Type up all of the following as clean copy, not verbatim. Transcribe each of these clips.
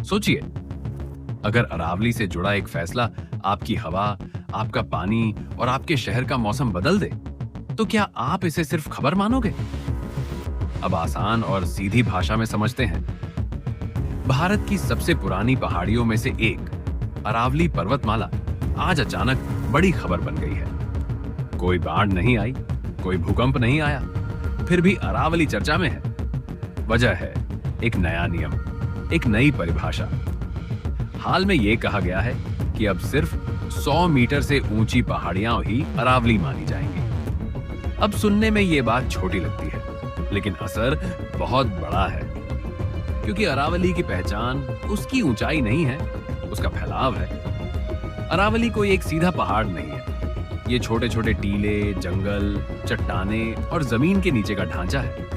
सोचिए, अगर अरावली से जुड़ा एक फैसला आपकी हवा, आपका पानी और आपके शहर का मौसम बदल दे, तो क्या आप इसे सिर्फ खबर मानोगे? अब आसान और सीधी भाषा में समझते हैं। भारत की सबसे पुरानी पहाड़ियों में से एक अरावली पर्वतमाला आज अचानक बड़ी खबर बन गई है। कोई बाढ़ नहीं आई, कोई भूकंप नहीं आया, फिर भी अरावली चर्चा में है। वजह है एक नया नियम, एक नई परिभाषा। हाल में यह कहा गया है कि अब सिर्फ 100 मीटर से ऊंची पहाड़ियां ही अरावली मानी जाएंगी। अब सुनने में यह बात छोटी लगती है, लेकिन असर बहुत बड़ा है, क्योंकि अरावली की पहचान उसकी ऊंचाई नहीं है, उसका फैलाव है। अरावली कोई एक सीधा पहाड़ नहीं है, ये छोटे छोटे टीले, जंगल, चट्टाने और जमीन के नीचे का ढांचा है।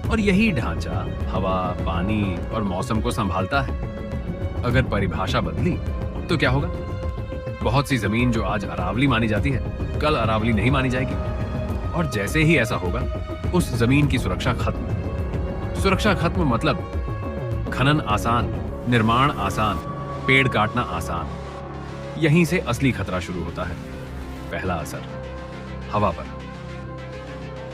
और यही ढांचा हवा, पानी और मौसम को संभालता है। अगर परिभाषा बदली तो क्या होगा? बहुत सी जमीन जो आज अरावली मानी जाती है, कल अरावली नहीं मानी जाएगी। और जैसे ही ऐसा होगा, उस जमीन की सुरक्षा खत्म। सुरक्षा खत्म मतलब खनन आसान, निर्माण आसान, पेड़ काटना आसान। यहीं से असली खतरा शुरू होता है। पहला असर हवा पर।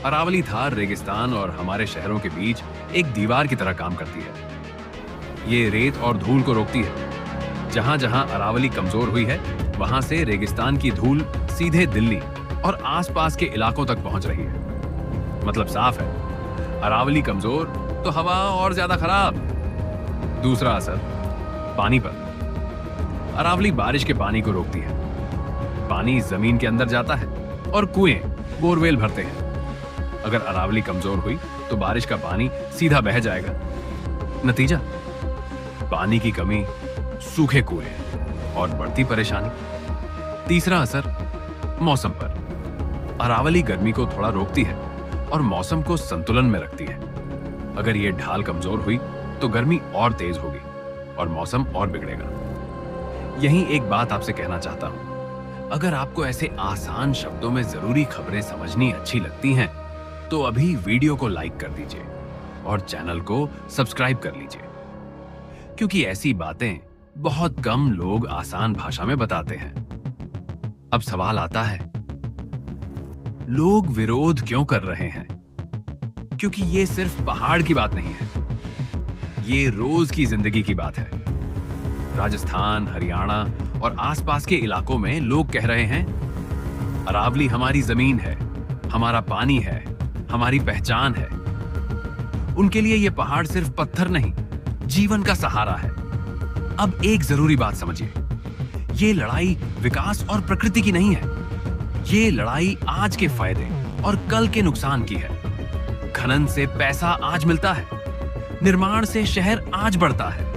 अरावली थार रेगिस्तान और हमारे शहरों के बीच एक दीवार की तरह काम करती है। ये रेत और धूल को रोकती है। जहां जहां अरावली कमजोर हुई है, वहां से रेगिस्तान की धूल सीधे दिल्ली और आसपास के इलाकों तक पहुंच रही है। मतलब साफ है, अरावली कमजोर तो हवा और ज्यादा खराब। दूसरा असर पानी पर। अरावली बारिश के पानी को रोकती है। पानी जमीन के अंदर जाता है और कुएं, बोरवेल भरते हैं। अगर अरावली कमजोर हुई तो बारिश का पानी सीधा बह जाएगा। नतीजा पानी की कमी, सूखे कुएं और बढ़ती परेशानी। तीसरा असर मौसम पर। अरावली गर्मी को थोड़ा रोकती है और मौसम को संतुलन में रखती है। अगर यह ढाल कमजोर हुई तो गर्मी और तेज होगी और मौसम और बिगड़ेगा। यही एक बात आपसे कहना चाहता हूं। अगर आपको ऐसे आसान शब्दों में जरूरी खबरें समझनी अच्छी लगती हैं, तो अभी वीडियो को लाइक कर दीजिए और चैनल को सब्सक्राइब कर लीजिए, क्योंकि ऐसी बातें बहुत कम लोग आसान भाषा में बताते हैं। अब सवाल आता है, लोग विरोध क्यों कर रहे हैं? क्योंकि ये सिर्फ पहाड़ की बात नहीं है, ये रोज की जिंदगी की बात है। राजस्थान, हरियाणा और आसपास के इलाकों में लोग कह रहे हैं, अरावली हमारी जमीन है, हमारा पानी है, हमारी पहचान है। उनके लिए यह पहाड़ सिर्फ पत्थर नहीं, जीवन का सहारा है। अब एक जरूरी बात समझिए, ये लड़ाई विकास और प्रकृति की नहीं है। ये लड़ाई आज के फायदे और कल के नुकसान की है। खनन से पैसा आज मिलता है, निर्माण से शहर आज बढ़ता है,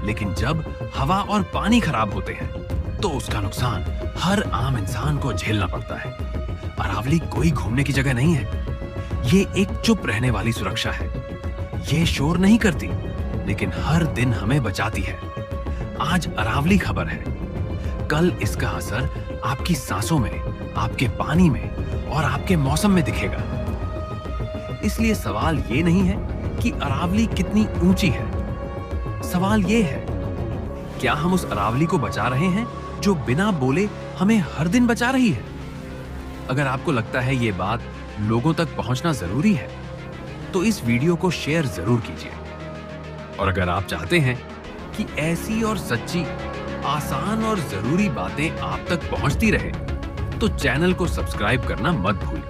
लेकिन जब हवा और पानी खराब होते हैं तो उसका नुकसान हर आम इंसान को झेलना पड़ता है। अरावली कोई घूमने की जगह नहीं है, ये एक चुप रहने वाली सुरक्षा है। ये शोर नहीं करती, लेकिन हर दिन हमें बचाती है। आज अरावली खबर है, कल इसका असर आपकी सांसों में, आपके पानी में और आपके मौसम में दिखेगा। इसलिए सवाल ये नहीं है कि अरावली कितनी ऊंची है, सवाल ये है, क्या हम उस अरावली को बचा रहे हैं जो बिना बोले हमें हर दिन बचा रही है? अगर आपको लगता है ये बात लोगों तक पहुंचना जरूरी है, तो इस वीडियो को शेयर जरूर कीजिए। और अगर आप चाहते हैं कि ऐसी और सच्ची, आसान और जरूरी बातें आप तक पहुंचती रहे, तो चैनल को सब्सक्राइब करना मत भूलिए।